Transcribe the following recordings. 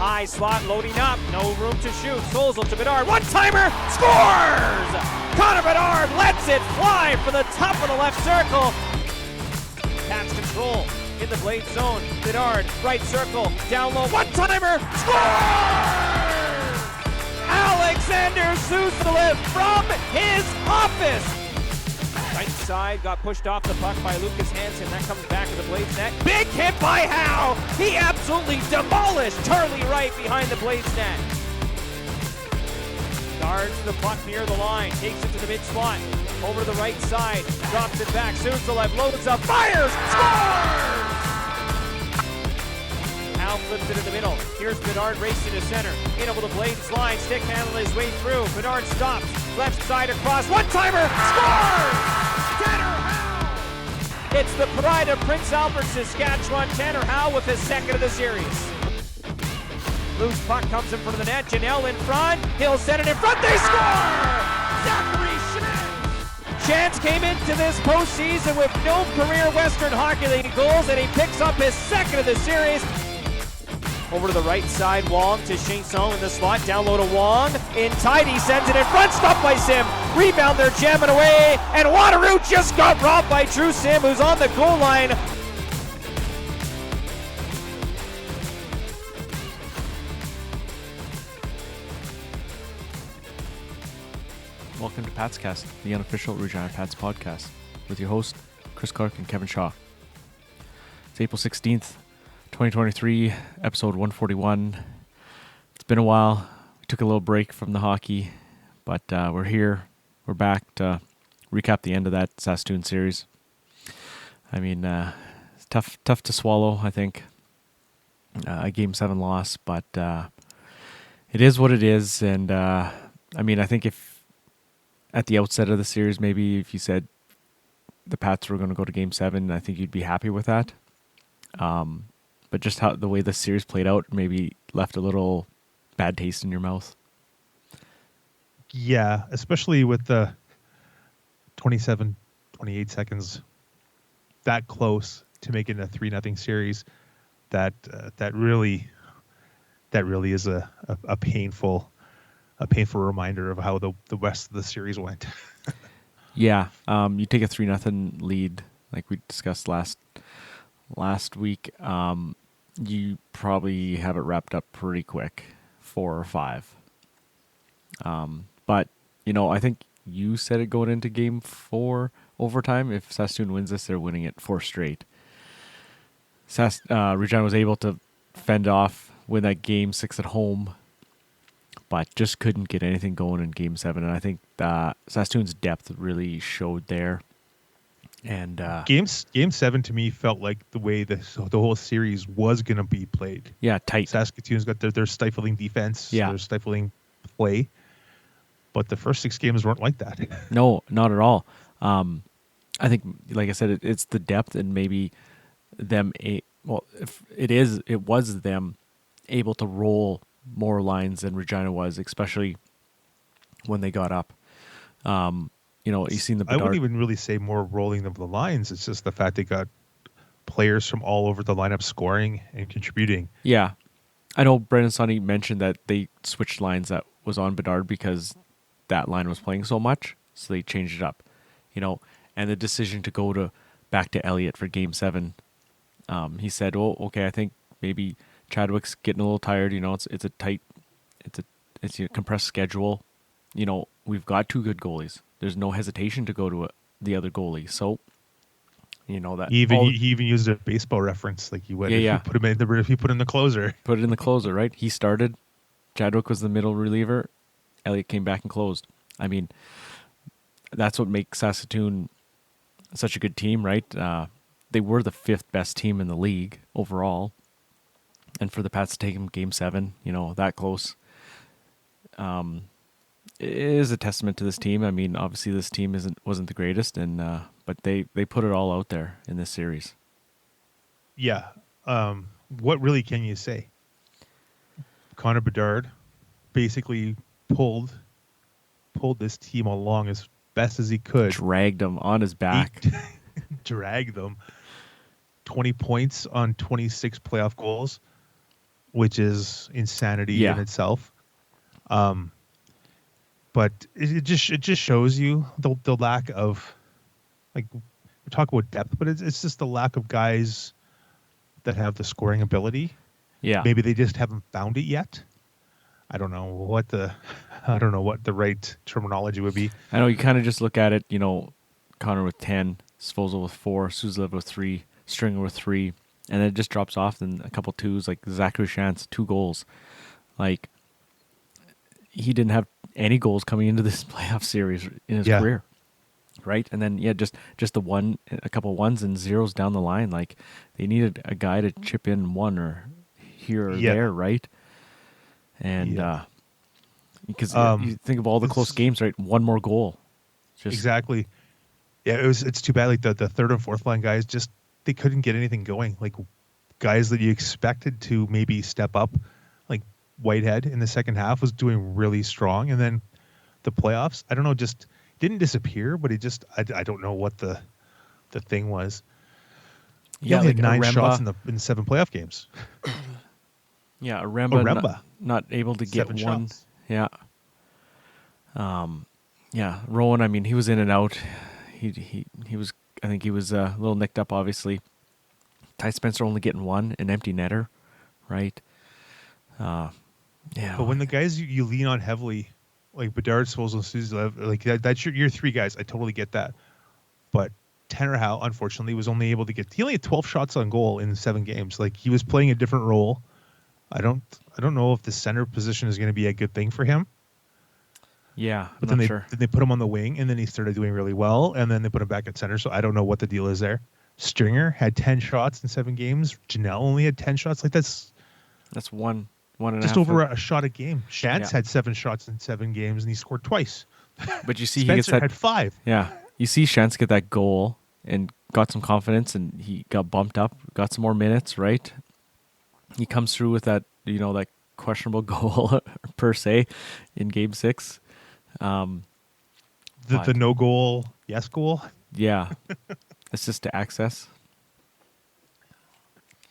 High slot loading up. No room to shoot. Solzel to Bedard. One-timer. Scores! Connor Bedard lets it fly for the top of the left circle. Pats control in the blade zone. Bedard, right circle. Down low. One-timer. Scores! Alexander Suzdalev from his office. Right side got pushed off the puck by Lucas Hansen. That comes back to the Blades net. Big hit by Howe. He absolutely demolished Charlie Wright behind the Blades net. Guards the puck near the line. Takes it to the mid slot. Over to the right side. Drops it back. Suzdalev loads up. Fires. Scores! Howe flips it in the middle. Here's Bedard racing to center. In over the Blades line. Stick handle his way through. Bedard stops. Left side across. One-timer. Scores! Tanner Howe! It's the pride of Prince Albert, Saskatchewan. Tanner Howe with his second of the series. Loose puck comes in front of the net. Ginnell in front. He'll send it in front. They score! Zachary Chance! Chance came into this postseason with no career Western Hockey League goals, and he picks up his second of the series. Over to the right side, Wong to Chiasson in the slot, down low to Wong. In tight, he sends it in front, stopped by Sim. Rebound, they're jamming away, and Waterloo just got robbed by Drew Sim, who's on the goal line. Welcome to Patscast, the unofficial Regina Pats podcast, with your host, Chris Clark and Kevin Shaw. It's April 16th. 2023, episode 141. It's been a while. We took a little break from the hockey, but we're here. We're back to recap the end of that Saskatoon series. I mean, it's tough to swallow, I think. A Game 7 loss, but it is what it is. And I mean, I think if at the outset of the series, maybe if you said the Pats were going to go to Game 7, I think you'd be happy with that. But just how the way the series played out maybe left a little bad taste in your mouth. Yeah, especially with the 27, 28 seconds that close to making a 3-0 series. That really is a painful reminder of how the rest of the series went. Yeah, you take a 3-0 lead like we discussed last week. You probably have it wrapped up pretty quick, 4 or 5. But, you know, I think you said it going into Game 4 overtime. If Saskatoon wins this, they're winning it 4 straight. Regina was able to fend off, win that Game 6 at home, but just couldn't get anything going in Game 7. And I think Saskatoon's depth really showed there. And Game 7 to me felt like the way the whole series was going to be played. Yeah, tight. Saskatoon's got their stifling defense, yeah, their stifling play, but the first 6 games weren't like that. No, not at all. I think, like I said, it's the depth and maybe them. It was them able to roll more lines than Regina was, especially when they got up. You know, you've seen the Bedard. I wouldn't even really say more rolling of the lines. It's just the fact they got players from all over the lineup scoring and contributing. Yeah. I know Brendan Sonny mentioned that they switched lines that was on Bedard because that line was playing so much, so they changed it up. You know, and the decision to go back to Elliott for Game 7, he said, "Oh, okay, I think maybe Chadwick's getting a little tired. You know, it's a compressed schedule. You know, we've got 2 good goalies. There's no hesitation to go to the other goalie. So, you know that." He even used a baseball reference, like you would if you put him if you put in the closer. Put it in the closer, right? He started. Chadwick was the middle reliever. Elliott came back and closed. I mean, that's what makes Saskatoon such a good team, right? They were the 5th best team in the league overall, and for the Pats to take them Game 7, you know, that close. It is a testament to this team. I mean, obviously this team wasn't the greatest, and but they put it all out there in this series. Yeah. What really can you say? Connor Bedard basically pulled this team along as best as he could. Dragged them on his back. Dragged them. 20 points on 26 playoff goals. which is insanity Yeah. in itself. But it just shows you the lack of, like, we talk about depth, but it's just the lack of guys that have the scoring ability. Yeah. Maybe they just haven't found it yet. I don't know what the right terminology would be. I know you kind of just look at it, Connor with 10, Svozil with 4, Suzulev with 3, Stringer with 3, and then it just drops off. Then a couple twos, like Zachary Shantz, 2 goals. Like, he didn't have any goals coming into this playoff series in his career, right? And then just a couple ones and zeros down the line. Like, they needed a guy to chip in one or here or there, right? And because you think of all the close games, right? One more goal, exactly. Yeah, it's too bad. Like the third and fourth line guys, just they couldn't get anything going. Like, guys that you expected to maybe step up, like Whitehead in the second half was doing really strong, and then the playoffs, I don't know, just didn't disappear, but it just I don't know what the thing was. He only had 9 shots in 7 playoff games. Yeah, Aremba not able to get 7 one. shots. Yeah. Rowan, I mean, he was in and out. He was, I think he was a little nicked up, obviously. Ty Spencer only getting 1, an empty netter, right? But when the guys you lean on heavily, like Bedard, Svozil, and Suzulev, like that's your 3 guys, I totally get that. But Tanner Howe, unfortunately, was only able to he only had 12 shots on goal in 7 games. Like, he was playing a different role. I don't know if the center position is going to be a good thing for him. Yeah, but then they put him on the wing, and then he started doing really well, and then they put him back at center. So I don't know what the deal is there. Stringer had 10 shots in 7 games. Ginnell only had 10 shots. Like, that's one and a half. Just over a shot a game. Shantz had 7 shots in 7 games, and he scored twice. But you see, Spencer had 5. Yeah, you see Shantz get that goal and got some confidence, and he got bumped up, got some more minutes, right? He comes through with that, that questionable goal per se in Game 6. The no goal, yes goal. Yeah, it's just to access.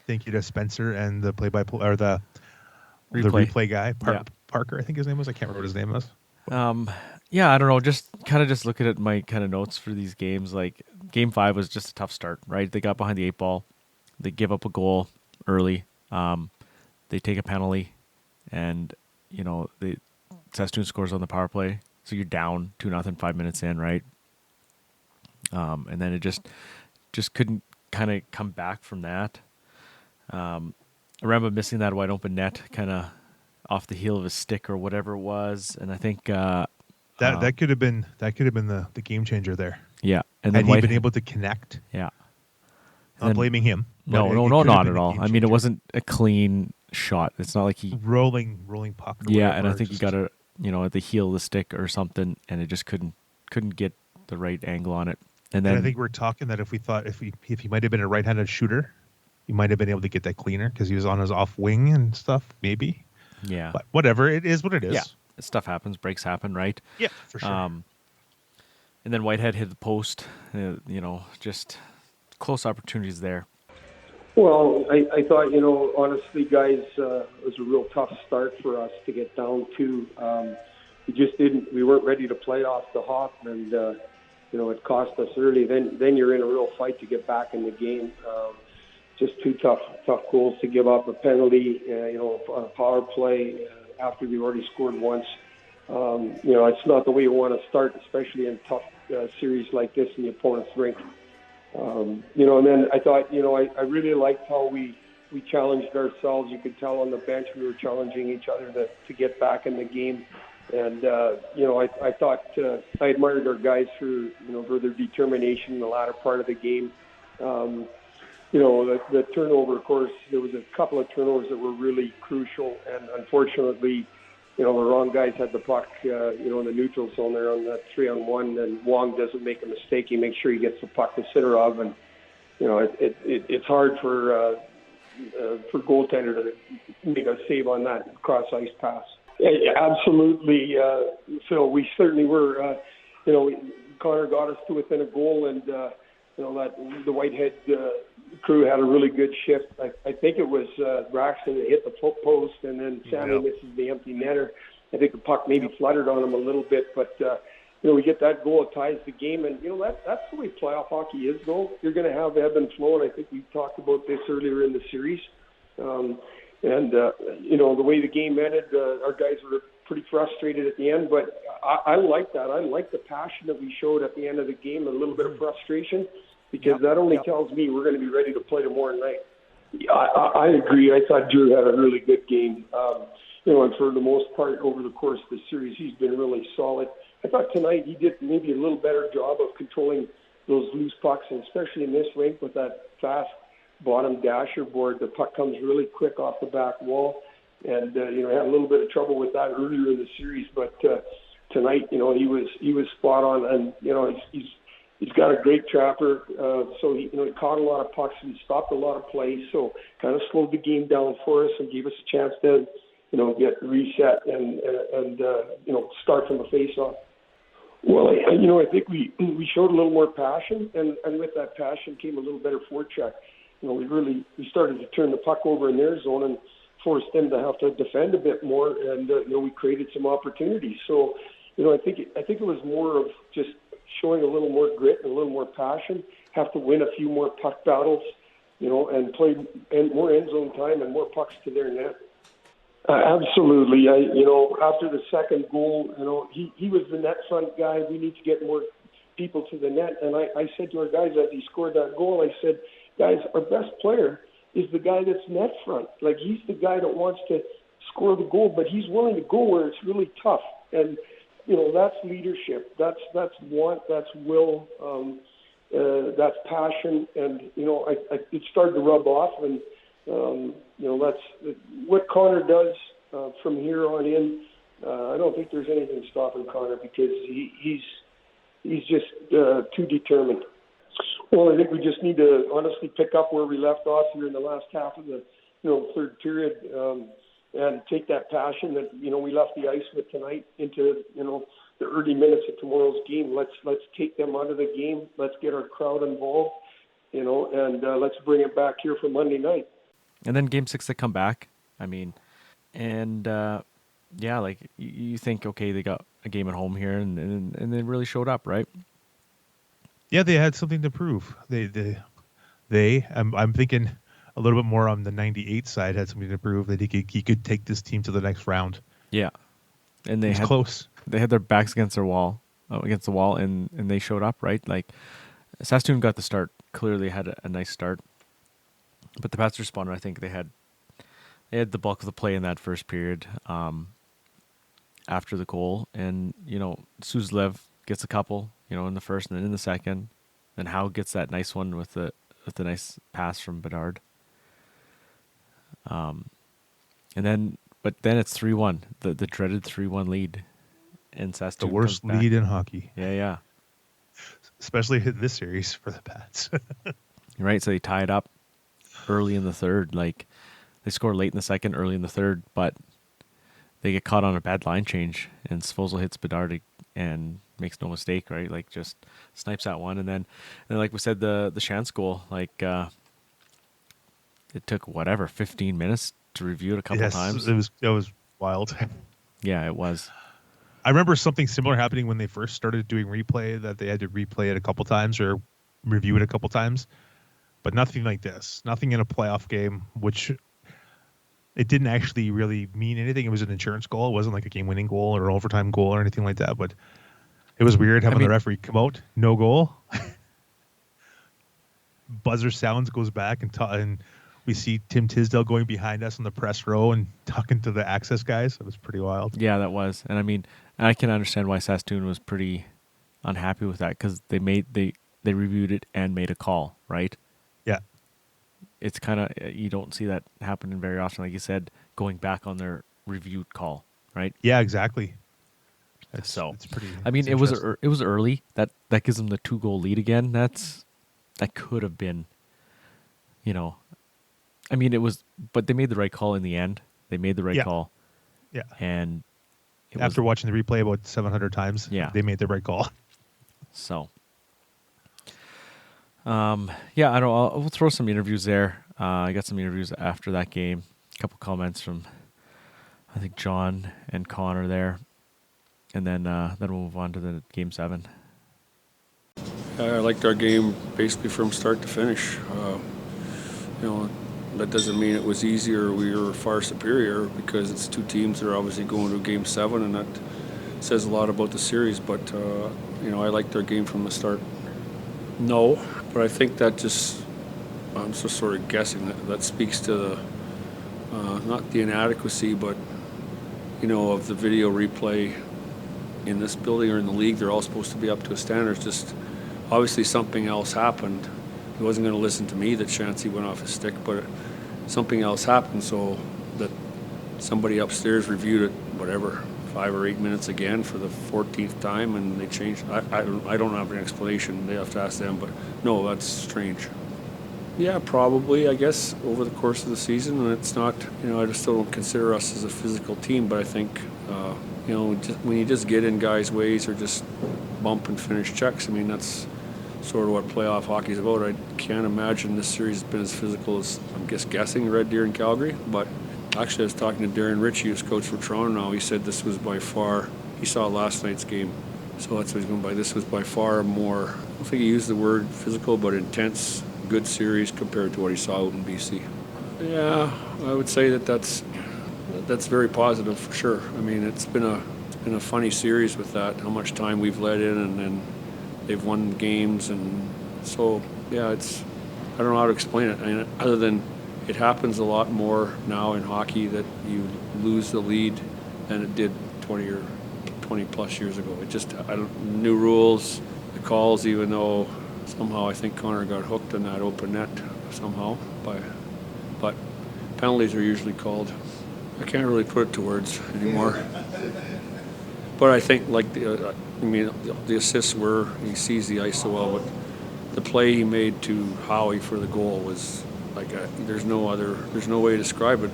Thank you to Spencer and the play-by-play or the replay guy, Parker. I think his name was. I can't remember what his name was. I don't know. Just looking at my kind of notes for these games. Like, Game 5 was just a tough start, right? They got behind the 8 ball. They give up a goal early. They take a penalty, and Saskatoon scores on the power play. So you're down 2-0 5 minutes in, right? And then it just couldn't kind of come back from that. Aremba missing that wide open net, kind of off the heel of his stick or whatever it was, and I think that could have been the game changer there. Yeah, and had then he been able to connect. Yeah, not blaming him. No, not at all. I mean, it wasn't a clean shot. It's not like he rolling puck. Yeah, and I think he got a at the heel of the stick or something, and it just couldn't get the right angle on it. And then I think we're talking that if he might have been a right-handed shooter, he might have been able to get that cleaner because he was on his off wing and stuff. Maybe. Yeah. But whatever, it is what it is. Yeah, stuff happens, breaks happen, right? Yeah, for sure. And then Whitehead hit the post. Just close opportunities there. Well, I thought, honestly, guys, it was a real tough start for us to get down to. We weren't ready to play off the hop, and, it cost us early. Then you're in a real fight to get back in the game. Just 2 tough goals to give up, a penalty, on a power play after we already scored once. It's not the way you want to start, especially in tough series like this in the opponent's rink. And then I thought, I really liked how we challenged ourselves. You could tell on the bench we were challenging each other to get back in the game. And, I thought I admired our guys for their determination in the latter part of the game. The turnover, of course, there was a couple of turnovers that were really crucial. And unfortunately, the wrong guys had the puck, in the neutral zone there on that 3-on-1, and Wong doesn't make a mistake. He makes sure he gets the puck to Sidorov, and it's hard for goaltender to make a save on that cross ice pass. Yeah, absolutely, Phil. We certainly were. Connor got us to within a goal, and that the Whitehead crew had a really good shift. I think it was Braxton that hit the post, and then Sammy misses the empty netter. I think the puck maybe fluttered on him a little bit, but we get that goal, it ties the game, and that's the way playoff hockey is. Though you're going to have ebb and flow, and I think we talked about this earlier in the series. The way the game ended, our guys were pretty frustrated at the end, but I like that. I like the passion that we showed at the end of the game, a little bit of frustration, because that only tells me we're going to be ready to play tomorrow night. I agree. I thought Drew had a really good game. And for the most part, over the course of the series, he's been really solid. I thought tonight he did maybe a little better job of controlling those loose pucks, and especially in this rink with that fast bottom dasher board. The puck comes really quick off the back wall, and had a little bit of trouble with that earlier in the series. But tonight, he was spot on, and he's got a great trapper. So he caught a lot of pucks and stopped a lot of plays. So kind of slowed the game down for us and gave us a chance to get reset and start from the face-off. Well, I think we showed a little more passion, and with that passion came a little better forecheck. We started to turn the puck over in their zone and forced them to have to defend a bit more, and we created some opportunities. So, I think it was more of just showing a little more grit and a little more passion. Have to win a few more puck battles, and play more end zone time and more pucks to their net. Absolutely. After the second goal, he was the net front guy. We need to get more people to the net. And I said to our guys as he scored that goal, I said, guys, our best player is the guy that's net front. Like, he's the guy that wants to score the goal, but he's willing to go where it's really tough. And, that's leadership. That's want, that's will, that's passion. And, it started to rub off. And, that's what Connor does from here on in. I don't think there's anything stopping Connor, because he's just too determined. Well, I think we just need to honestly pick up where we left off here in the last half of the third period, and take that passion that we left the ice with tonight into the early minutes of tomorrow's game. Let's take them out of the game. Let's get our crowd involved, and let's bring it back here for Monday night. And then Game 6 they come back. You think, okay, they got a game at home here, and they really showed up, right? Yeah, they had something to prove. I'm thinking a little bit more on the 98 side, had something to prove that he could take this team to the next round. Yeah, and they had close. They had their backs against the wall, and they showed up, right? Like, Saskatoon got the start. Clearly had a nice start, but the Pats responded. I think they had the bulk of the play in that first period. After the goal, and Suzdalev gets a couple, in the first and then in the second. Then Howe gets that nice one with the nice pass from Bedard. But then it's 3-1, the dreaded 3-1 lead, and Saskatoon. The worst lead in hockey. Yeah. Especially in this series for the Pats. Right, so they tie it up early in the third. Like, they score late in the second, early in the third, but they get caught on a bad line change, and Svozil hits Bedard and makes no mistake, right? Like, just snipes that one, and then like we said, the chance goal, like, it took 15 minutes to review it a couple times. It was wild. Yeah, it was. I remember something similar happening when they first started doing replay, that they had to replay it a couple times or review it a couple times, but nothing like this. Nothing in a playoff game, which it didn't actually really mean anything. It was an insurance goal. It wasn't like a game-winning goal or an overtime goal or anything like that, but it was weird having the referee come out, no goal. Buzzer sounds, goes back, and we see Tim Tisdale going behind us on the press row and talking to the access guys. It was pretty wild. Yeah, that was. And I can understand why Saskatoon was pretty unhappy with that, because they reviewed it and made a call, right? Yeah. It's kind of, you don't see that happening very often, like you said, going back on their reviewed call, right? Yeah, exactly. It's pretty. It was early. That gives them the 2-goal lead again. That could have been, it was, but they made the right call in the end. They made the right call. Yeah. And after watching the replay about 700 times, they made the right call. So, Yeah, I don't. We'll throw some interviews there. I got some interviews after that game. A couple comments from, I think, John and Connor there, and then we'll move on to the Game 7. I liked our game basically from start to finish. That doesn't mean it was easy or we were far superior, because it's two teams that are obviously going to Game 7, and that says a lot about the series. But I liked our game from the start. No, but I think that I'm just sort of guessing that speaks to the not the inadequacy, but of the video replay in this building or in the league. They're all supposed to be up to a standard. It's just obviously something else happened. He wasn't going to listen to me that Chansey went off his stick, but something else happened, so that somebody upstairs reviewed it, 5 or 8 minutes again for the 14th time, and they changed. I don't have an explanation. They have to ask them, but no, that's strange. Yeah, probably, I guess, over the course of the season. And it's not, I just still don't consider us as a physical team, but I think, when you just get in guys' ways or just bump and finish checks, that's sort of what playoff hockey is about. I can't imagine this series has been as physical as, I'm guessing, Red Deer and Calgary. But actually, I was talking to Darren Ritchie, who's coach for Toronto now. He said this was by far, he saw last night's game, so that's what he's going by. This was by far more, I don't think he used the word physical, but intense, good series compared to what he saw out in BC. Yeah, I would say that's very positive for sure. It's been a funny series with that, how much time we've let in, and then they've won games, and so yeah, I don't know how to explain it. Other than it happens a lot more now in hockey that you lose the lead than it did 20 plus years ago. New rules, the calls, even though somehow I think Connor got hooked on that open net somehow, but penalties are usually called. I can't really put it to words anymore. But I think the assists were, he sees the ice so well, but the play he made to Howie for the goal was there's no way to describe it.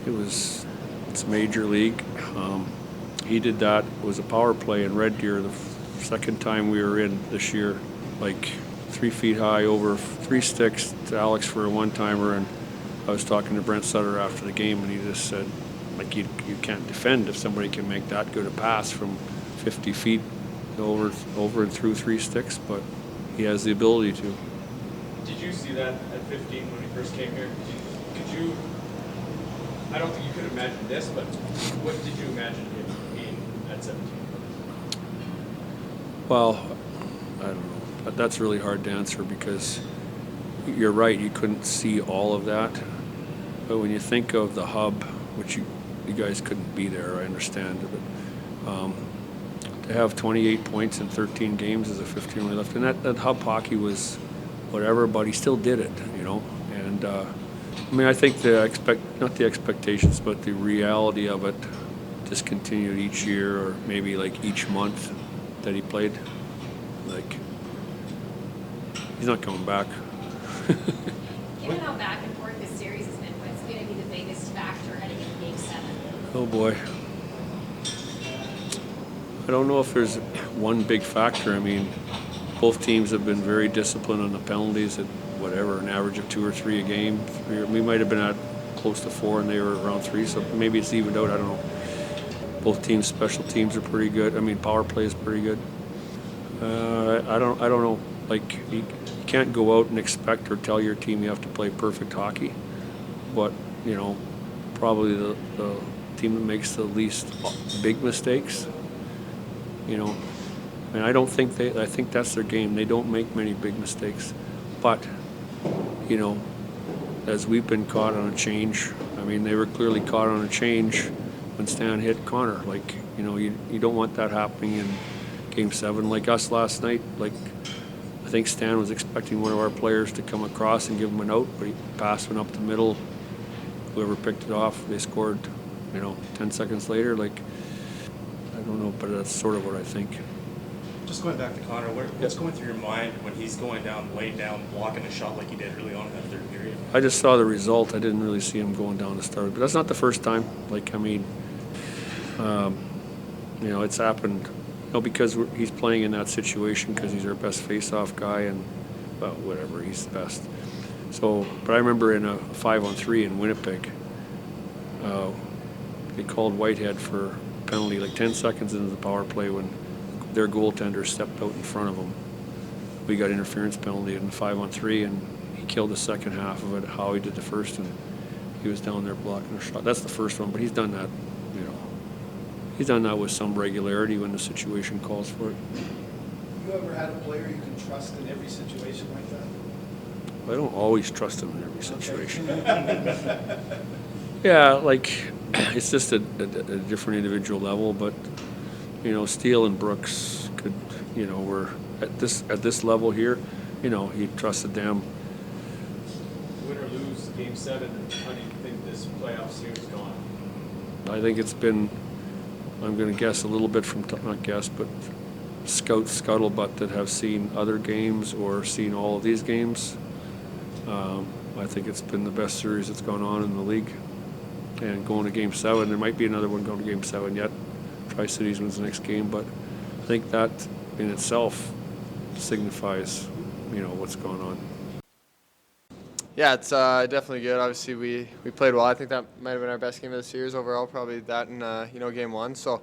It's major league. He did that. It was a power play in Red Deer the second time we were in this year, 3 feet high over 3 sticks to Alex for a one-timer. And I was talking to Brent Sutter after the game, and he just said, you can't defend if somebody can make that good a pass from 50 feet over and through 3 sticks, but he has the ability to. Did you see that at 15 when he first came here? Could you? I don't think you could imagine this, but what did you imagine him being at 17? Well, I don't know. But that's really hard to answer, because you're right, you couldn't see all of that. But when you think of the hub, which you guys couldn't be there, I understand, but to have 28 points in 13 games as a 15-year left, and that hub hockey was whatever, but he still did it, And I think not the expectations, but the reality of it just continued each year, or maybe each month that he played. He's not coming back. Given how back and forth this series has been, what's going to be the biggest factor heading into Game 7? Oh boy. I don't know if there's one big factor. Both teams have been very disciplined on the penalties at an average of 2 or 3 a game. We might have been at close to 4 and they were around 3, so maybe it's evened out, I don't know. Both teams' special teams are pretty good. Power play is pretty good. I don't know. You can't go out and expect or tell your team you have to play perfect hockey, but probably the team that makes the least big mistakes. I don't think I think that's their game. They don't make many big mistakes, but as we've been caught on a change. They were clearly caught on a change when Stan hit Connor. You don't want that happening in Game 7. Like us last night, I think Stan was expecting one of our players to come across and give him an out, but he passed one up the middle. Whoever picked it off, they scored, 10 seconds later. I don't know, but that's sort of what I think. Just going back to Connor, what's going through your mind when he's going down, laid down, blocking a shot like he did early on in that third period? I just saw the result. I didn't really see him going down to start. But that's not the first time. It's happened, because he's playing in that situation because he's our best face-off guy, and well, whatever, he's the best. So, but I remember in a 5-on-3 in Winnipeg, they called Whitehead for a penalty like 10 seconds into the power play when their goaltender stepped out in front of him. We got interference penalty in the 5-on-3, and he killed the second half of it. Howie did the first, and he was down there blocking a shot. That's the first one, but he's done that, he's done that with some regularity when the situation calls for it. You ever had a player you can trust in every situation like that? I don't always trust him in every situation. Yeah, like, it's just a different individual level, but, Steele and Brooks could, were at this level here, he trusted them. Win or lose Game 7, how do you think this playoff series is going? I think it's been, I'm going to guess a little bit from, not guess, but scuttlebutt that have seen other games or seen all of these games. I think it's been the best series that's gone on in the league. And going to Game 7, there might be another one going to Game 7 yet. Tri-Cities wins the next game, but I think that in itself signifies, what's going on. Yeah, it's definitely good. Obviously, we played well. I think that might have been our best game of the series overall, probably that and, Game 1. So,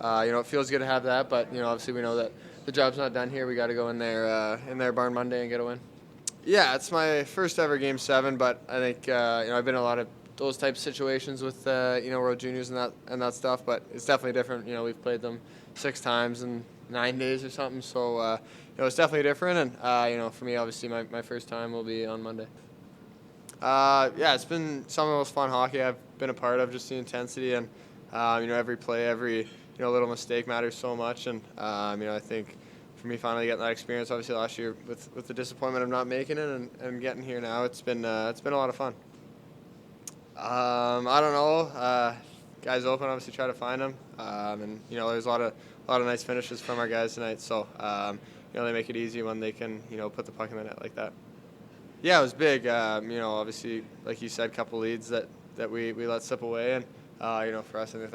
it feels good to have that, but, obviously we know that the job's not done here. We got to go in there Barn Monday and get a win. Yeah, it's my first ever Game 7, but I think, I've been in a lot of those types of situations with, World Juniors and that stuff, but it's definitely different. We've played them 6 times in 9 days or something, so, it's definitely different, and, for me, obviously, my first time will be on Monday. Yeah, it's been some of the most fun hockey I've been a part of, just the intensity and, every play, every, little mistake matters so much, and, I think for me finally getting that experience, obviously last year with the disappointment of not making it and getting here now, it's been a lot of fun. I don't know. Guys open, obviously try to find them, and there's a lot of nice finishes from our guys tonight. So they make it easy when they can put the puck in the net like that. Yeah, it was big. Obviously, like you said, a couple leads that we let slip away, and for us, I think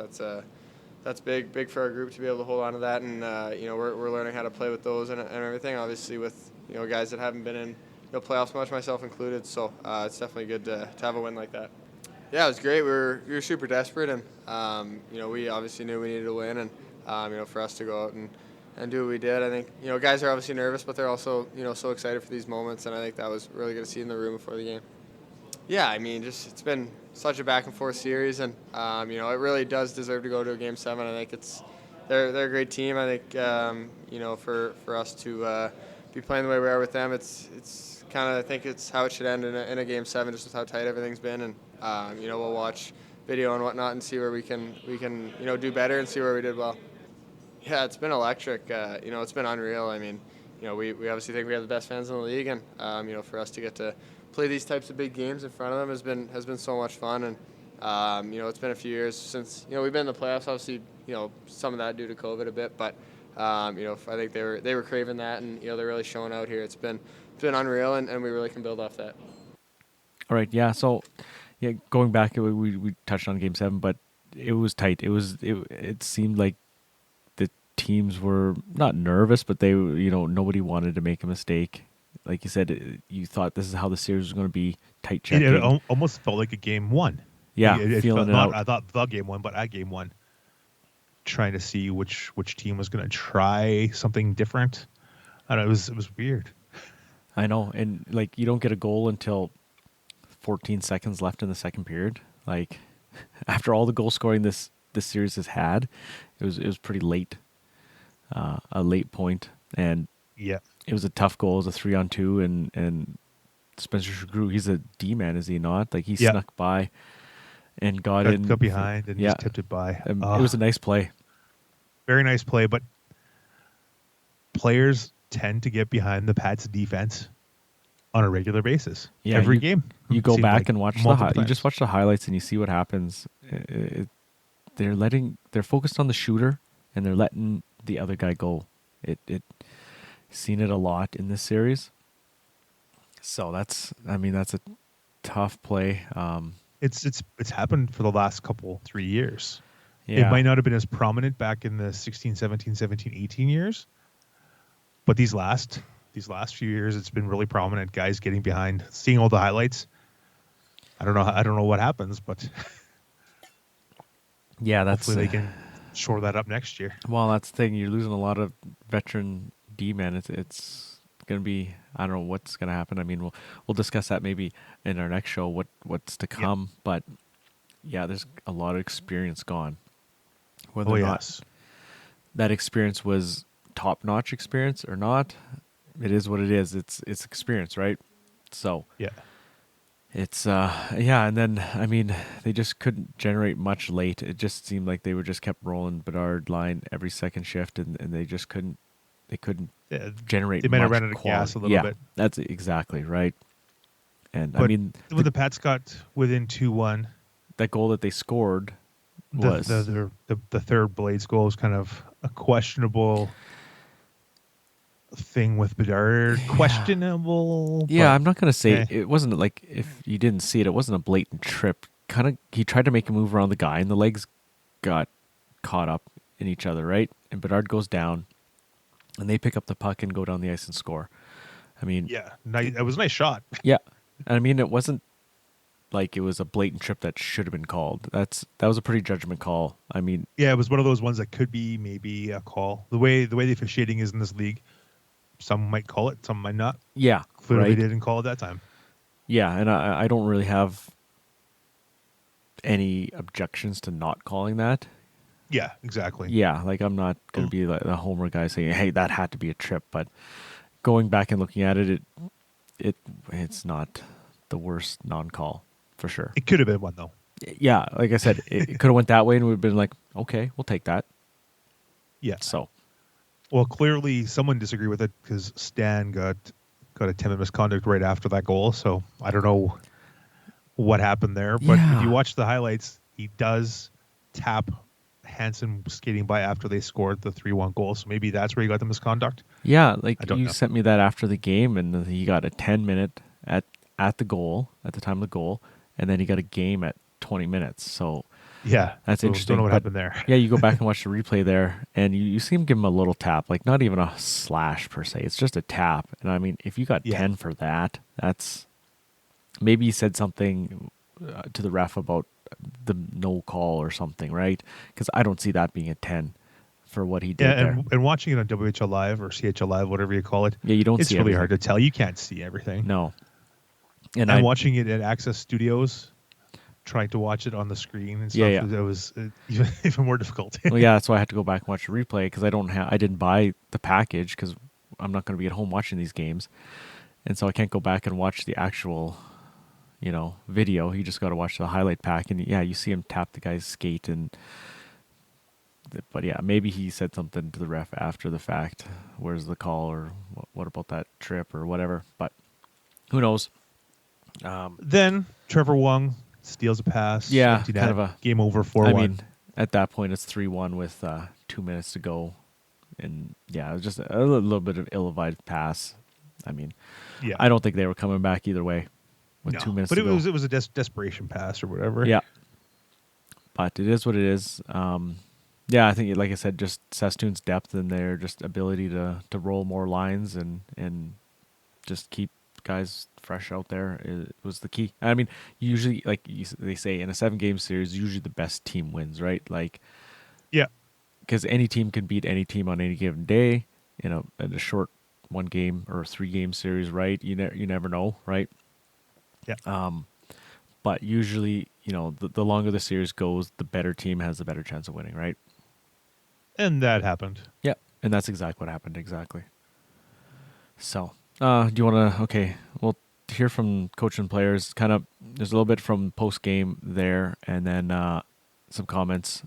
that's big for our group to be able to hold on to that, and we're learning how to play with those and everything. Obviously, with guys that haven't been in playoffs much, myself included. So it's definitely good to have a win like that. Yeah, it was great. We were super desperate, and we obviously knew we needed to win, and for us to go out and do what we did. I think guys are obviously nervous, but they're also so excited for these moments, and I think that was really good to see in the room before the game. Yeah, I mean, it's been such a back and forth series, and it really does deserve to go to a Game 7. I think they're a great team. I think for us to be playing the way we are with them, it's kind of, I think it's how it should end in a Game 7, just with how tight everything's been, and we'll watch video and whatnot and see where we can do better and see where we did well. Yeah, it's been electric. It's been unreal. I mean, we obviously think we have the best fans in the league, and for us to get to play these types of big games in front of them has been so much fun. And it's been a few years since we've been in the playoffs. Obviously, some of that due to COVID a bit, but I think they were craving that, and they're really showing out here. It's been unreal, and we really can build off that. All right, yeah. So, yeah, going back, we touched on Game 7, but it was tight. It seemed like the teams were not nervous, but they nobody wanted to make a mistake. Like you said, you thought this is how the series was going to be, tight checking. It almost felt like a Game 1. Yeah, it feeling felt it not, out. I thought the Game 1, but at Game 1, trying to see which team was going to try something different. I don't know, it was weird. I know, and like you don't get a goal until 14 seconds left in the second period. Like after all the goal scoring this series has had, it was pretty late, a late point, and yeah, it was a tough goal. It was a 3-on-2, and Spencer Shagru, he's a D-man, is he not? Like he snuck by and got behind and just tipped it by. It was a nice play. Very nice play, but players tend to get behind the Pats defense on a regular basis. Yeah, every game. You go back like and watch you just watch the highlights and you see what happens. They're focused on the shooter and they're letting the other guy go. Seen it a lot in this series. So that's a tough play. It's happened for the last 3 years. Yeah. It might not have been as prominent back in the 16, 17, 18 years, but these last these last few years, it's been really prominent. Guys getting behind, seeing all the highlights. I don't know what happens, but Yeah, that's hopefully they can shore that up next year. well, that's the thing. You're losing a lot of veteran D-men. It's going to be, I don't know what's going to happen. I mean, we'll discuss that maybe in our next show, what's to come. But yeah, there's a lot of experience gone. Whether or not that experience was top-notch experience or not, it is what it is. It's experience, right? So yeah, it's and then I mean they just couldn't generate much late. It just seemed like they were just kept rolling Bedard line every second shift, and they just couldn't generate. They might have much ran out of quality. gas a little bit. That's exactly right. And But I mean, when the Pats got within 2-1, that goal that they scored was the third Blades goal was kind of a questionable thing with Bedard. Questionable. Yeah, but, I'm not gonna say it wasn't like, if you didn't see it, it wasn't a blatant trip. Kind of, he tried to make a move around the guy, and the legs got caught up in each other, right? And Bedard goes down, and they pick up the puck and go down the ice and score. I mean, yeah, it was a nice shot. yeah, and I mean, it wasn't like it was a blatant trip that should have been called. That was a pretty judgment call. I mean, Yeah, it was one of those ones that could be maybe a call. The way the officiating is in this league, some might call it, some might not. yeah, Clearly right? they didn't call it that time. Yeah, and I don't really have any objections to not calling that. Yeah, exactly. Yeah, like I'm not going to be like the homer guy saying, "Hey, that had to be a trip." But going back and looking at it, it's not the worst non-call for sure. It could have been one though. Yeah, like I said, it could have went that way, and we've been like, "Okay, we'll take that." Yeah. So, Well, clearly someone disagreed with it because Stan got a 10-minute misconduct right after that goal. So I don't know what happened there, but Yeah. if you watch the highlights, he does tap Hansen skating by after they scored the 3-1 goal. So maybe that's where he got the misconduct. yeah, like I don't you know. sent me that after the game, and he got a 10-minute at the goal, at the time of the goal, and then he got a game at 20 minutes. So Yeah, that's so interesting. Don't know what but happened there. Yeah, you go back and watch the replay there, and you see him give him a little tap, like not even a slash per se. It's just a tap. And I mean, if you got 10 for that, that's maybe he said something to the ref about the no call or something, right? Because I don't see that being a 10 for what he did there. And watching it on WHL Live or CHL Live, whatever you call it, Yeah, you don't it's see really everything. hard to tell. You can't see everything. No. And I'm watching it at Access Studios, trying to watch it on the screen and stuff. Yeah. It was even more difficult. Well, yeah, that's why I had to go back and watch the replay, because I didn't buy the package because I'm not going to be at home watching these games, and so I can't go back and watch the actual, video. You just got to watch the highlight pack, and yeah, you see him tap the guy's skate, but yeah, maybe he said something to the ref after the fact. Where's the call, or what about that trip or whatever? But who knows? Then Trevor Wong steals a pass. Yeah, empty kind net, of a game over 4-1. I mean, at that point, it's 3-1 with 2 minutes to go. And yeah, it was just a little bit of ill-advised pass. I mean, yeah. I don't think they were coming back either way with No, 2 minutes but to go. it was a desperation pass or whatever. Yeah. But it is what it is. Yeah, I think, like I said, just Saskatoon's depth and their just ability to roll more lines and just keep guys fresh out there was the key. I mean, usually, like they say, in a 7-game series, usually the best team wins, right? Like, yeah, because any team can beat any team on any given day. In a short 1-game or 3-game series, right? You never know, right? Yeah. But usually, the longer the series goes, the better team has the better chance of winning, right? And that happened. Yeah, and that's exactly what happened. Exactly. So. Do you want to? Okay, we'll hear from coach and players. Kind of, there's a little bit from post game there, and then some comments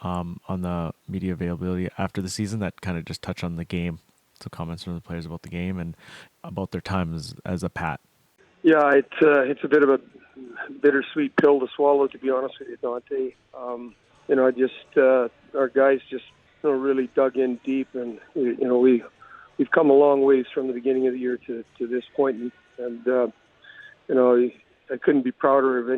on the media availability after the season that kind of just touch on the game. So comments from the players about the game and about their time as a Pat. Yeah, it's a bit of a bittersweet pill to swallow, to be honest with you, Dante. Our guys just really dug in deep, and we've come a long ways from the beginning of the year to this point, and I couldn't be prouder of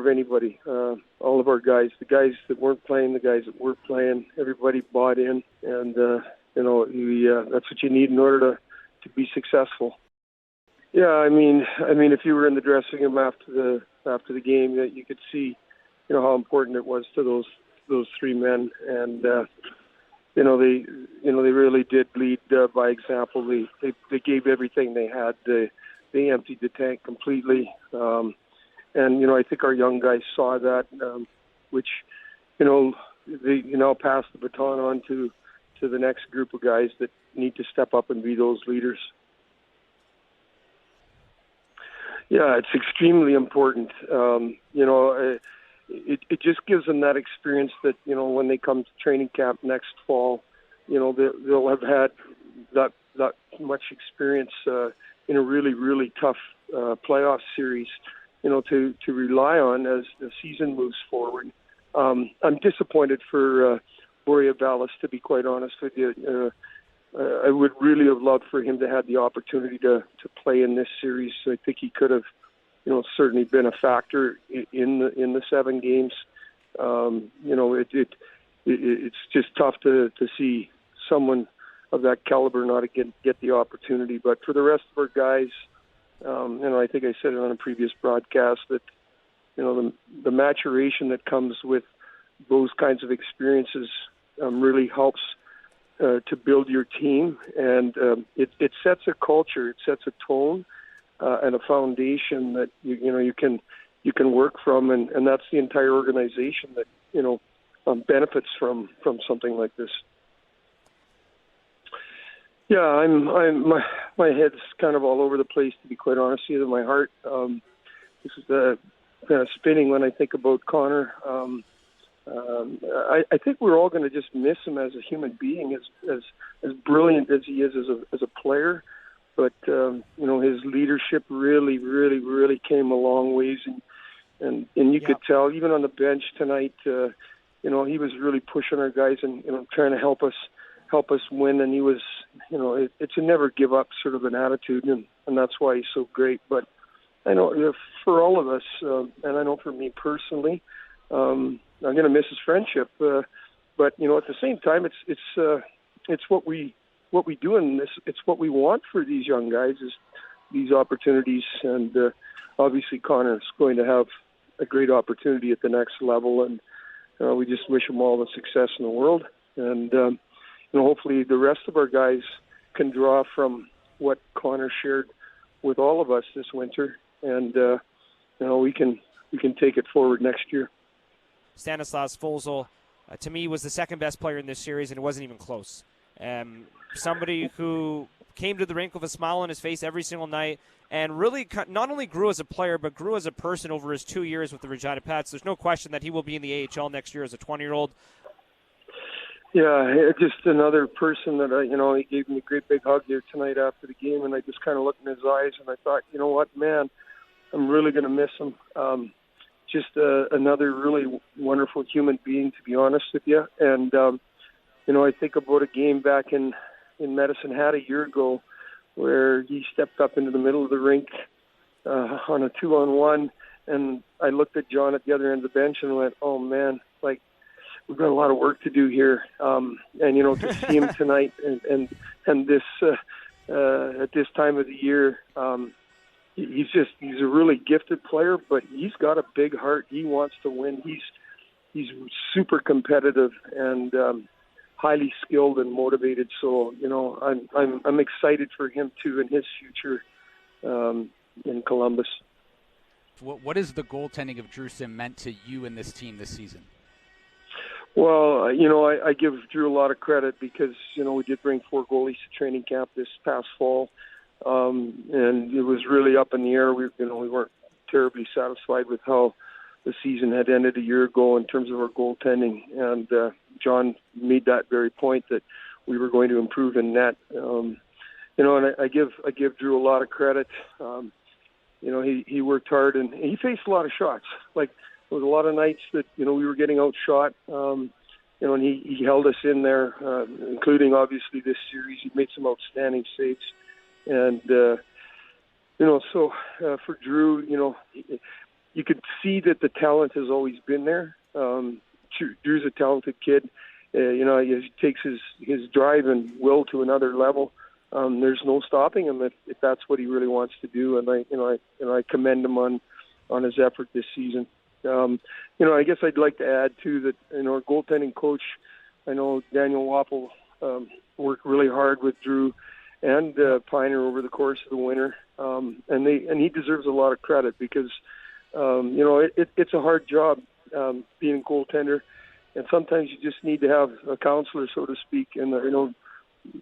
anybody. All of our guys, the guys that weren't playing, the guys that were playing, everybody bought in, and that's what you need in order be successful. Yeah, I mean, if you were in the dressing room after the game, that you could see, how important it was to those three men, and they really did lead by example. They gave everything they had. They emptied the tank completely, and I think our young guys saw that, which they now pass the baton on to the next group of guys that need to step up and be those leaders. Yeah, it's extremely important. It just gives them that experience that, when they come to training camp next fall, they'll have had that much experience in a really, really tough playoff series, to rely on as the season moves forward. I'm disappointed for Borja Ballas, to be quite honest with you. I would really have loved for him to have the opportunity to play in this series. I think he could have, certainly been a factor in the 7 games. It's just tough to see someone of that caliber not get the opportunity. But for the rest of our guys, I think I said it on a previous broadcast that the maturation that comes with those kinds of experiences really helps to build your team, and it sets a culture, it sets a tone and a foundation that you can work from, and that's the entire organization that benefits from something like this. Yeah, my head's kind of all over the place, to be quite honest with you. My heart this is kind of spinning when I think about Connor. I think we're all going to just miss him as a human being, as brilliant as he is as a player. But his leadership really, really, really came a long ways, and you could tell even on the bench tonight. He was really pushing our guys and trying to help us win. And he was, it's a never give up sort of an attitude, and that's why he's so great. But I know for all of us, and I know for me personally, I'm going to miss his friendship. But at the same time, it's what we do in this. It's what we want for these young guys, is these opportunities. And obviously, Connor is going to have a great opportunity at the next level, and we just wish him all the success in the world. And hopefully, the rest of our guys can draw from what Connor shared with all of us this winter, and we can take it forward next year. Stanislaus Folzl, to me, was the second best player in this series, and it wasn't even close. Somebody who came to the rink with a smile on his face every single night, and really not only grew as a player, but grew as a person over his 2 years with the Regina Pats. There's no question that he will be in the AHL next year as a 20-year-old. Yeah, just another person that, he gave me a great big hug here tonight after the game, and I just kind of looked in his eyes, and I thought, you know what, man, I'm really going to miss him. Just another really wonderful human being, to be honest with you. And, I think about a game back in Medicine Hat a year ago where he stepped up into the middle of the rink on a 2-on-1, and I looked at John at the other end of the bench and went, oh, man, we've got a lot of work to do here. And to see him tonight and this at this time of the year, he's a really gifted player, but he's got a big heart. He wants to win. He's super competitive and highly skilled and motivated. So I'm excited for him too in his future in Columbus. What is the goaltending of Drew Sim meant to you and this team this season? Well, I give Drew a lot of credit because, we did bring 4 goalies to training camp this past fall. And it was really up in the air. We weren't terribly satisfied with how the season had ended a year ago in terms of our goaltending. And John made that very point that we were going to improve in net. And I give Drew a lot of credit. He worked hard and he faced a lot of shots. There was a lot of nights that, we were getting outshot, and he held us in there, including obviously this series. He made some outstanding saves. And, for Drew, you could see that the talent has always been there. Drew's a talented kid. He takes his drive and will to another level. there's no stopping him if that's what he really wants to do. And I commend him on his effort this season. I guess I'd like to add too that our goaltending coach, I know Daniel Wappel worked really hard with Drew and Piner over the course of the winter, and he deserves a lot of credit because it's a hard job being a goaltender, and sometimes you just need to have a counselor, so to speak. And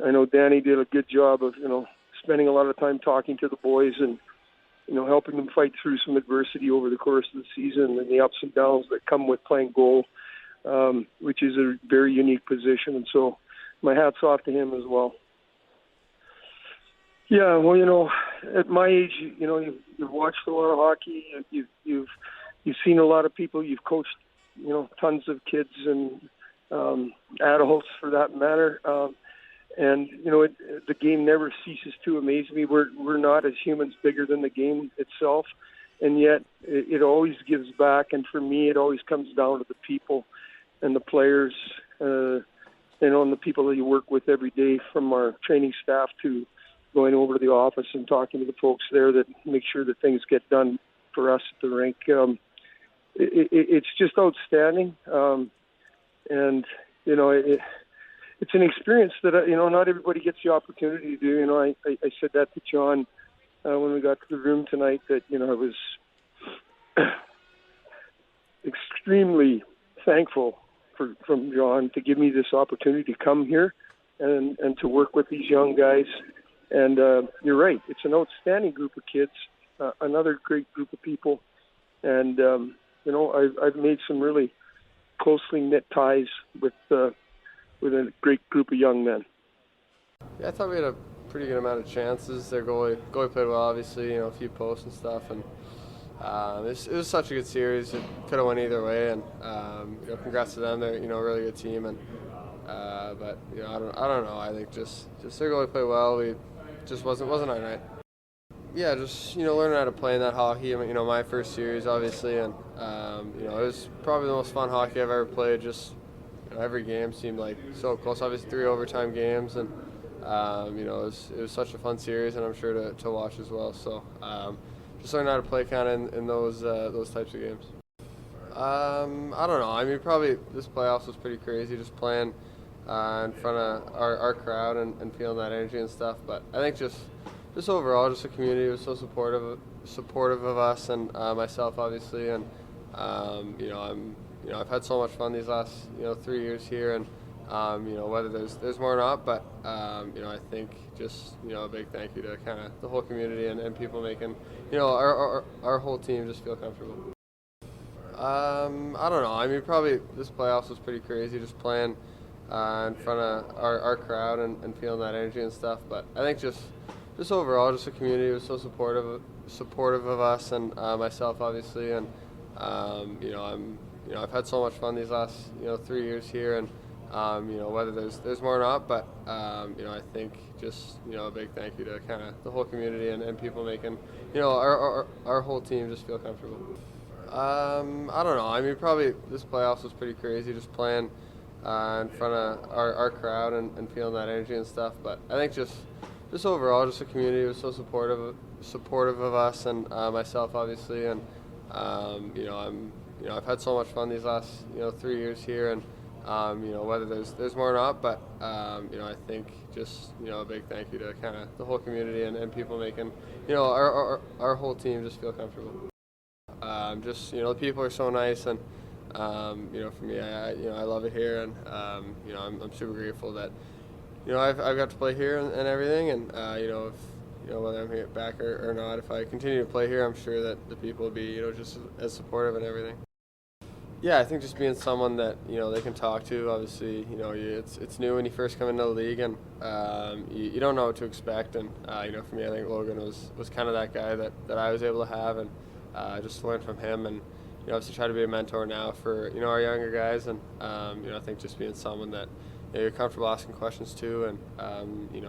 I know Danny did a good job of spending a lot of time talking to the boys and helping them fight through some adversity over the course of the season and the ups and downs that come with playing goal, which is a very unique position. And so my hat's off to him as well. Yeah, well, at my age, you've watched a lot of hockey. You've seen a lot of people. You've coached, tons of kids and adults for that matter. And the game never ceases to amaze me. We're not as humans bigger than the game itself, and yet it always gives back. And for me, it always comes down to the people and the players, and the people that you work with every day, from our training staff to going over to the office and talking to the folks there that make sure that things get done for us at the rink. It's just outstanding, and it's an experience that not everybody gets the opportunity to do. I said that to John when we got to the room tonight, that I was extremely thankful from John to give me this opportunity to come here and to work with these young guys. And you're right, it's an outstanding group of kids, another great group of people, and I've made some really closely knit ties with a great group of young men. Yeah, I thought we had a pretty good amount of chances. Their goalie played well, obviously, a few posts and stuff, and it was such a good series. It could have went either way, and congrats to them. They're a really good team, and but I don't know. I think just their goalie played well. We just wasn't our night. Yeah, just learning how to play in that hockey. My first series, obviously, and it was probably the most fun hockey I've ever played. Just every game seemed like so close. Obviously, 3 overtime games, and it was such a fun series, and I'm sure to watch as well. So just learning how to play kind of in those types of games. I don't know. Probably this playoffs was pretty crazy, just playing in front of our crowd and feeling that energy and stuff. But I think just overall, just the community was so supportive of us and myself, obviously, and I've had so much fun these last 3 years here, and whether there's more or not, but I think just a big thank you to kind of the whole community and people making our whole team just feel comfortable. I don't know. Probably this playoffs was pretty crazy, just playing in front of our crowd and feeling that energy and stuff. But I think just overall, just the community was so supportive of us and myself, obviously, and I've had so much fun these last 3 years here, and whether there's more or not, but I think just a big thank you to kind of the whole community and people making our whole team just feel comfortable. I don't know. Probably this playoffs was pretty crazy, just playing in front of our crowd and feeling that energy and stuff. But I think just overall, just the community was so supportive of us and myself, obviously, and I've had so much fun these last 3 years here, and whether there's more or not, but I think just a big thank you to kind of the whole community and people making our whole team just feel comfortable. The people are so nice, and for me, I love it here, and I'm super grateful that I've got to play here and everything, and whether I'm here back or not, if I continue to play here, I'm sure that the people will be just as supportive and everything. Yeah, I think just being someone that they can talk to. Obviously, it's new when you first come into the league, and you don't know what to expect. And for me, I think Logan was kind of that guy that I was able to have, and just learn from him, and obviously try to be a mentor now for our younger guys. And I think just being someone that you're comfortable asking questions to, and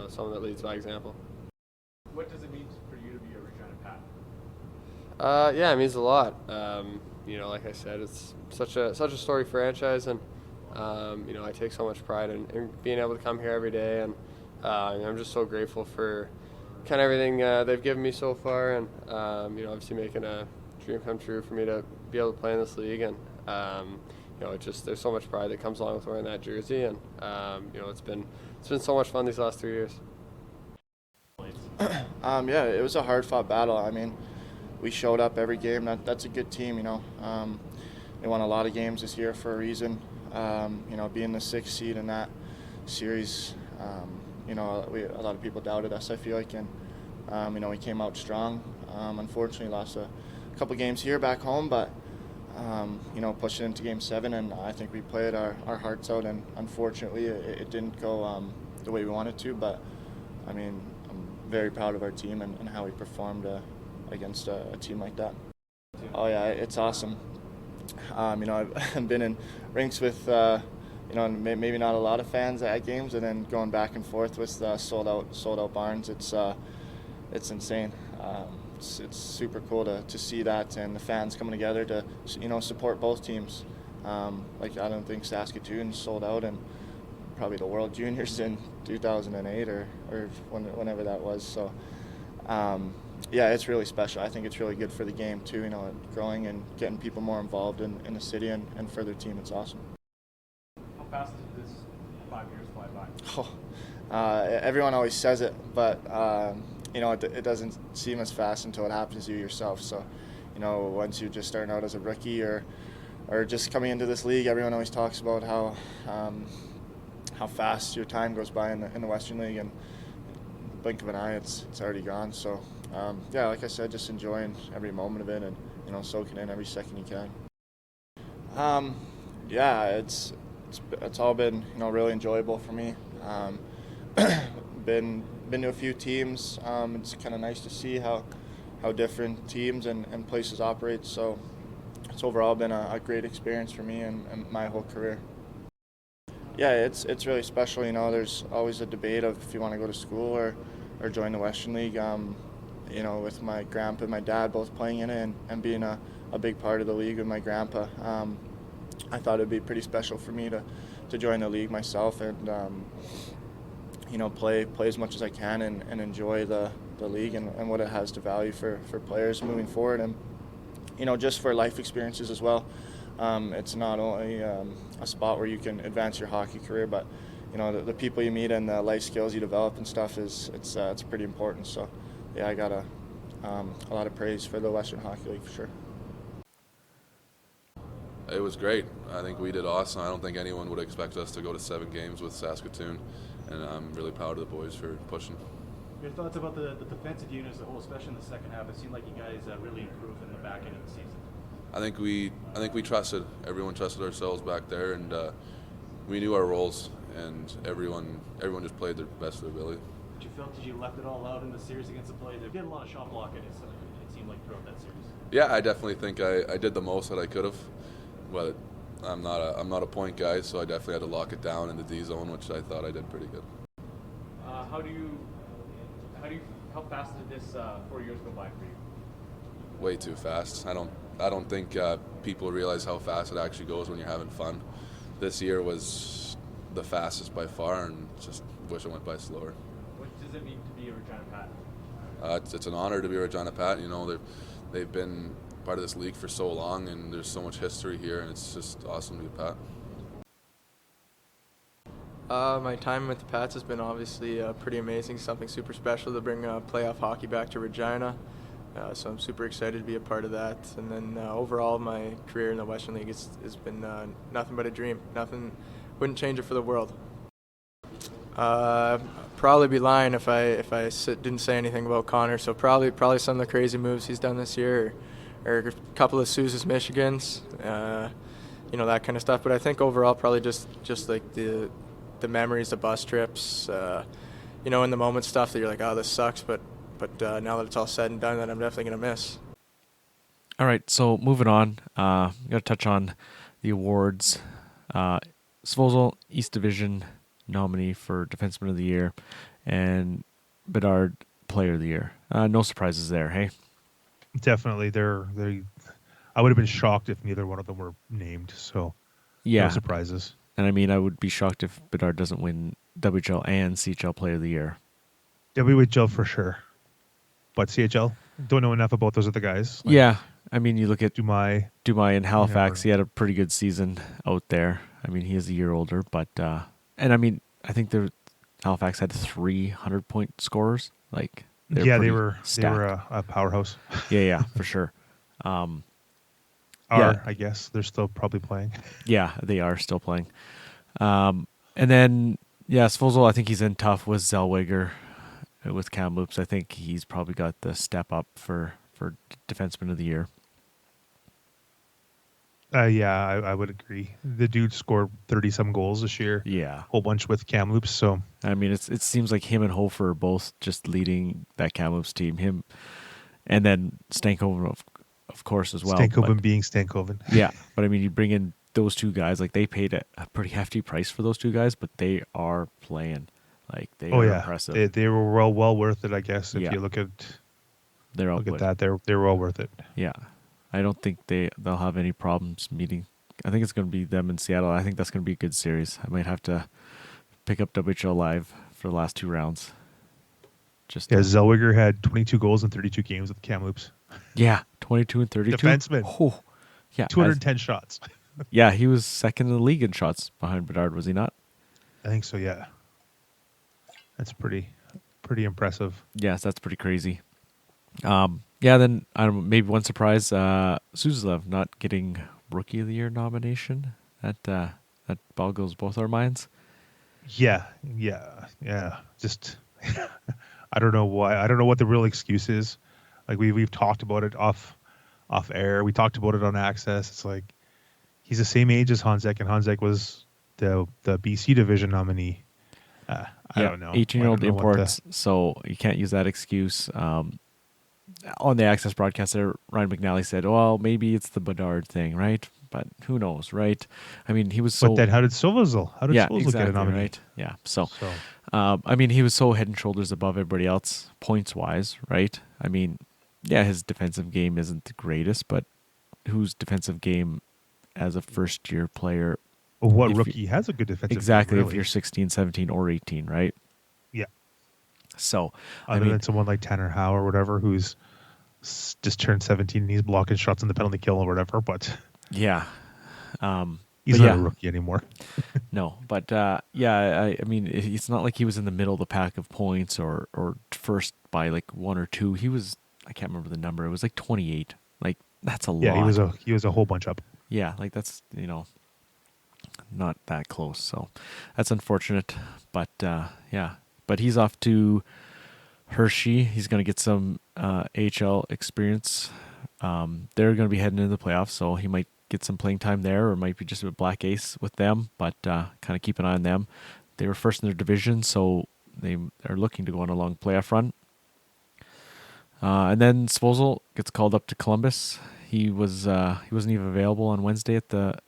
someone that leads by example. What does it mean for you to be a Regina Pat? Yeah, it means a lot. Like I said, it's such a storied franchise, and I take so much pride in being able to come here every day and I'm just so grateful for kind of everything they've given me so far, and obviously making a dream come true for me to be able to play in this league. And it's just there's so much pride that comes along with wearing that jersey, and it's been so much fun these last 3 years. Yeah, it was a hard-fought battle. I mean, we showed up every game. That's a good team, They won a lot of games this year for a reason. Being the 6th seed in that series, a lot of people doubted us, I feel like, and we came out strong. Unfortunately, lost a couple games here back home, but pushed it into Game 7, and I think we played our hearts out, and unfortunately it didn't go the way we wanted to, but I mean, I'm very proud of our team and how we performed against a team like that. Oh yeah, it's awesome. I've been in rinks with maybe not a lot of fans at games, and then going back and forth with sold out barns. It's insane. It's super cool to see that, and the fans coming together to support both teams. I don't think Saskatoon sold out in probably the World Juniors in 2008 or whenever that was. So yeah, it's really special. I think it's really good for the game too. Growing and getting people more involved in the city and for their team. It's awesome. How fast did this 5 years fly by? Everyone always says it, but it doesn't seem as fast until it happens to you yourself. So, once you're just starting out as a rookie or just coming into this league, everyone always talks about how fast your time goes by in the Western League, and blink of an eye, it's already gone. So, yeah, like I said, just enjoying every moment of it, and soaking in every second you can. Yeah, it's all been really enjoyable for me. Been to a few teams. It's kind of nice to see how different teams and places operate. So it's overall been a great experience for me and my whole career. Yeah, it's really special. There's always a debate of if you want to go to school or join the Western League. With my grandpa and my dad both playing in it and being a big part of the league with my grandpa, I thought it'd be pretty special for me to join the league myself and play as much as I can and enjoy the league and what it has to value for players moving forward, and just for life experiences as well. It's not only a spot where you can advance your hockey career, but the people you meet and the life skills you develop and stuff it's pretty important. So yeah, I got a lot of praise for the Western Hockey League for sure. It was great. I think we did awesome. I don't think anyone would expect us to go to 7 games with Saskatoon, and I'm really proud of the boys for pushing. Your thoughts about the defensive unit as a whole, especially in the second half? It seemed like you guys really improved in the back end of the season. I think we trusted. Everyone trusted ourselves back there, and we knew our roles, and everyone just played their best of their ability. Did you feel you left it all out in the series against the Blades? They did a lot of shot blocking. It seemed like throughout that series. Yeah, I definitely think I did the most that I could have, but I'm not a point guy, so I definitely had to lock it down in the D zone, which I thought I did pretty good. How fast did this 4 years go by for you? Way too fast. I don't think people realize how fast it actually goes when you're having fun. This year was the fastest by far, and just wish it went by slower. What does it mean to be a Regina Pat? It's an honor to be a Regina Pat. They've been part of this league for so long, and there's so much history here, and it's just awesome to be a Pat. My time with the Pats has been obviously pretty amazing, something super special to bring playoff hockey back to Regina. So I'm super excited to be a part of that. And then overall, my career in the Western League has been nothing but a dream. Wouldn't change it for the world. Probably be lying if I didn't say anything about Connor. So probably some of the crazy moves he's done this year, or a couple of Sousa's Michigans, that kind of stuff. But I think overall, probably just like the memories, the bus trips, in the moment stuff that you're like, oh, this sucks, but now that it's all said and done, that I'm definitely going to miss. All right, so moving on, got to touch on the awards. Svozil, East Division nominee for Defenseman of the Year, and Bedard, Player of the Year. No surprises there, hey? Definitely, I would have been shocked if neither one of them were named. So, yeah, no surprises. And I mean, I would be shocked if Bedard doesn't win WHL and CHL Player of the Year. WHL for sure, but CHL don't know enough about those other guys. Yeah, I mean, you look at Dumais in Halifax. He had a pretty good season out there. I mean, he is a year older, but and I mean, I think Halifax had 300-point scorers. Like, they were a powerhouse. Yeah, for sure. I guess they're still probably playing. Yeah, they are still playing. And then Svozil, I think he's in tough with Zellweger, with Kamloops. I think he's probably got the step up for Defenseman of the Year. I would agree. The dude scored 30-some goals this year. Yeah. Whole bunch with Kamloops. So I mean, it seems like him and Hofer are both just leading that Kamloops team. Him and then Stankoven, of course, as well. Stankoven being Stankoven. Yeah, but I mean, you bring in those two guys. Like, they paid a pretty hefty price for those two guys, but they are playing. Like, they are impressive. They were well worth it, I guess. If you look at that, they're well worth it. Yeah, I don't think they'll have any problems meeting. I think it's going to be them in Seattle. I think that's going to be a good series. I might have to pick up WHL Live for the last two rounds. Zellweger had 22 goals in 32 games with Kamloops. Yeah, 22 and 32. Defenseman. Oh, yeah, 210 shots. Yeah, he was second in the league in shots behind Bedard, was he not? I think so, yeah. That's pretty impressive. Yes, that's pretty crazy. Then I don't know, maybe one surprise, Suzulev not getting Rookie of the Year nomination. That boggles both our minds. Yeah. Just I don't know why. I don't know what the real excuse is. Like, we've talked about it off air. We talked about it on Access. It's like, he's the same age as Honzek, and Honzek was the BC division nominee. I don't know. 18-year-old imports, so you can't use that excuse. On the Access broadcast there, Ryan McNally said, well, maybe it's the Bedard thing, right? But who knows, right? I mean, he was so... But then how did Svozil get a nominee? Right? Yeah, so I mean, he was so head and shoulders above everybody else, points-wise, right? I mean, yeah, his defensive game isn't the greatest, but whose defensive game as a first-year player... Well, what rookie has a good defensive game? Exactly, Really? if you're 16, 17, or 18, right? Yeah. So, Other than someone like Tanner Howe or whatever, who's just turned 17 and he's blocking shots in the penalty kill or whatever, but... Yeah. He's not a rookie anymore. No, but I mean, it's not like he was in the middle of the pack of points or first by like one or two. He was, I can't remember the number. It was like 28. Like, that's a lot. Yeah, he was a whole bunch up. Yeah, like that's, not that close. So that's unfortunate. But but he's off to Hershey. He's going to get some AHL experience. They're going to be heading into the playoffs, so he might get some playing time there, or might be just a black ace with them, but kind of keep an eye on them. They were first in their division, so they are looking to go on a long playoff run. And then Svozil gets called up to Columbus. He wasn't even available on Wednesday at the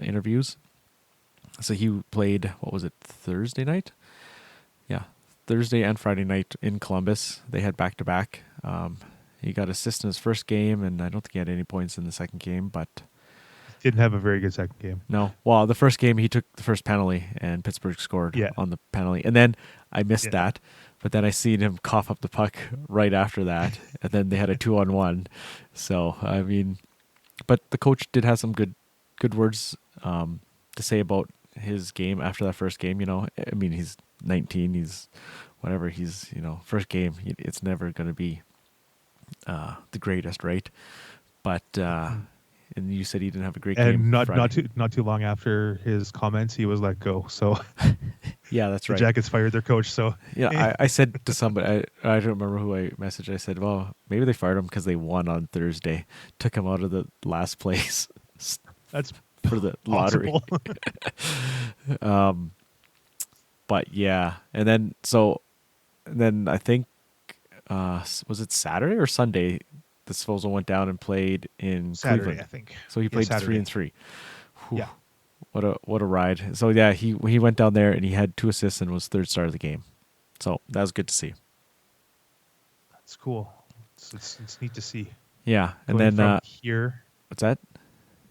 interviews. So he played, what was it, Thursday night? Yeah, Thursday and Friday night in Columbus. They had back-to-back. He got assist in his first game, and I don't think he had any points in the second game, but... Didn't have a very good second game. No. Well, the first game, he took the first penalty, and Pittsburgh scored on the penalty. And then I missed that, but then I seen him cough up the puck right after that, and then they had a 2-on-1. So, I mean... But the coach did have some good words to say about his game after that first game. I mean, he's 19, he's whatever, he's, first game, it's never going to be the greatest, right? But and you said he didn't have a great game. And not too long after his comments, he was let go. So yeah, that's right. The Jackets fired their coach. So yeah, I said to somebody, I don't remember who I messaged. I said, well, maybe they fired him because they won on Thursday, took him out of the last place. That's for the lottery. But yeah, and then I think was it Saturday or Sunday? The Svozil went down and played in Saturday, Cleveland. I think. So he played Saturday. 3-3. Whew. Yeah. What a ride. So yeah, he went down there and he had 2 assists and was third star of the game. So that was good to see. That's cool. It's neat to see. Yeah, and going then from here. What's that?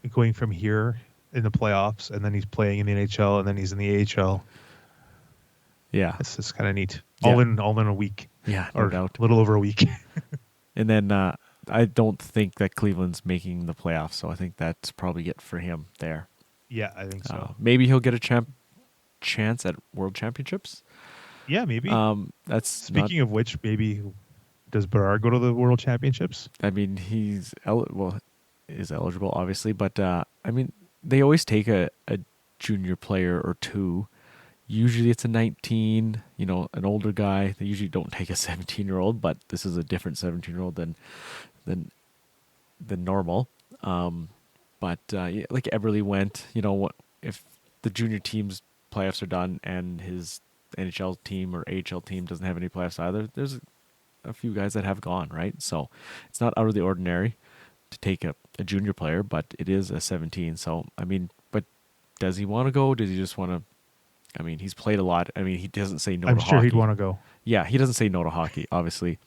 Going from here in the playoffs, and then he's playing in the NHL, and then he's in the AHL. Yeah. It's kind of neat. Yeah. All in a week. Yeah, no or doubt. a little over a week. And then I don't think that Cleveland's making the playoffs, so I think that's probably it for him there. Yeah, I think so. Maybe he'll get a chance at World Championships. Yeah, maybe. That's Speaking of which, maybe does Bedard go to the World Championships? I mean, he's is eligible, obviously, but I mean, they always take a junior player or two. Usually it's a 19, an older guy. They usually don't take a 17-year-old, but this is a different 17-year-old than normal. But like Eberle went, what if the junior team's playoffs are done and his NHL team or AHL team doesn't have any playoffs either, there's a few guys that have gone, right? So it's not out of the ordinary to take a junior player, but it is a 17. So, I mean, but does he want to go? Does he just want to? I mean, he's played a lot. I mean, he doesn't say no to hockey. I'm sure he'd want to go. Yeah, he doesn't say no to hockey, obviously.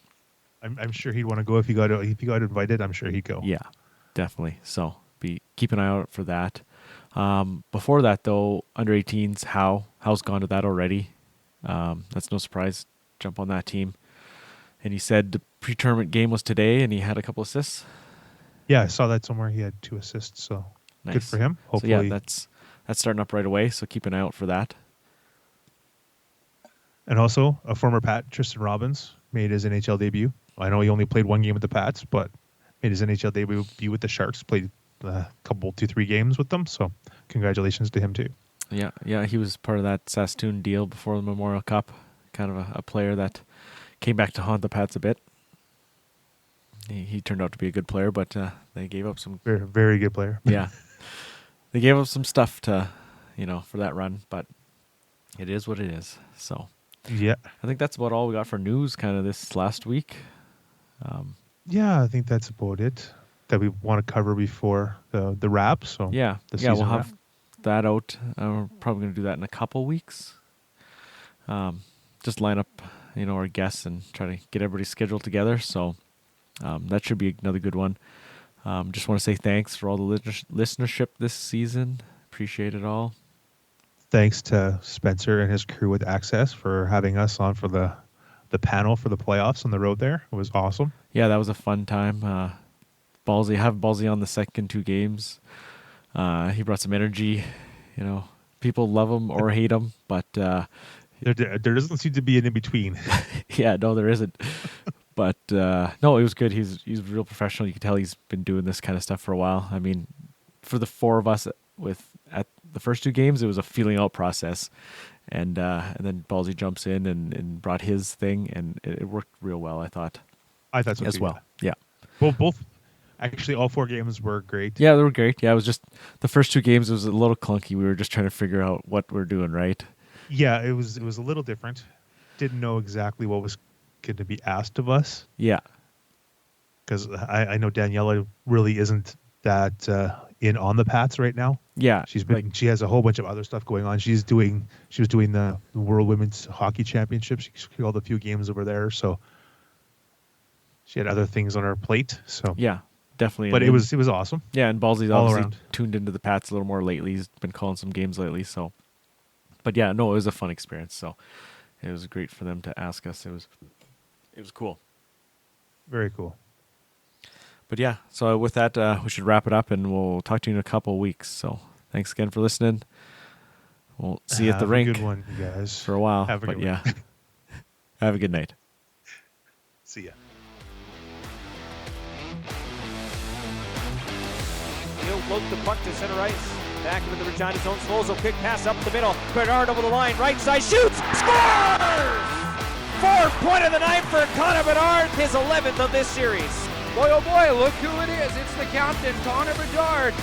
I'm sure he'd want to go if he got invited. I'm sure he'd go. Yeah, definitely. So keep an eye out for that. Before that, though, under 18s, How's gone to that already. That's no surprise. Jump on that team. And he said the pre-tournament game was today, and he had a couple assists. Yeah, I saw that somewhere. He had 2 assists, so nice. Good for him. Hopefully, so yeah, that's starting up right away. So keep an eye out for that. And also, a former Pat, Tristan Robbins, made his NHL debut. I know he only played 1 game with the Pats, but made his NHL debut with the Sharks. Played a couple, 2-3 games with them. So congratulations to him too. Yeah, he was part of that Saskatoon deal before the Memorial Cup. Kind of a player that came back to haunt the Pats a bit. He turned out to be a good player, but they gave up some very, very good player. Yeah, they gave up some stuff to, for that run, but it is what it is. So yeah, I think that's about all we got for news, kind of this last week. Yeah, I think that's about it that we want to cover before the wrap. So yeah, we'll have that out. We're probably going to do that in a couple weeks. Just line up, our guests and try to get everybody scheduled together. So that should be another good one. Just want to say thanks for all the listenership this season. Appreciate it all. Thanks to Spencer and his crew with Access for having us on for the panel for the playoffs on the road there. It was awesome. Yeah, that was a fun time. Ballsy on the second 2 games. He brought some energy. People love him or hate him, but there doesn't seem to be an in between. Yeah, no, there isn't. But no, it was good. He's real professional. You can tell he's been doing this kind of stuff for a while. I mean, for the 4 of us at the first 2 games, it was a feeling out process, and then Ballsy jumps in and brought his thing, and it worked real well. I thought so as too, well. Yeah. Both. Actually, all 4 games were great. Yeah, they were great. Yeah, it was just the first 2 games. It was a little clunky. We were just trying to figure out what we're doing right. Yeah, it was a little different. Didn't know exactly what was going to be asked of us. Yeah, because I know Daniela really isn't that in on the Pats right now. Yeah, she has a whole bunch of other stuff going on. She was doing the World Women's Hockey Championship. She called a few games over there, so she had other things on her plate. So yeah. Definitely. But it was awesome. Yeah, and Ballsy's obviously tuned into the Pats a little more lately. He's been calling some games lately. So, but yeah, no, it was a fun experience. So it was great for them to ask us. It was cool. Very cool. But yeah, so with that, we should wrap it up, and we'll talk to you in a couple of weeks. So thanks again for listening. We'll see you at the rink. Have a good one, you guys. For a while. Have a good one. Yeah. Have a good night. See ya. He'll float the puck to center ice. Back into the Regina zone. Slows a quick pass up the middle. Bedard over the line. Right side shoots. Scores! 4th point of the night for Connor Bedard. His 11th of this series. Boy, oh boy, look who it is. It's the captain, Connor Bedard.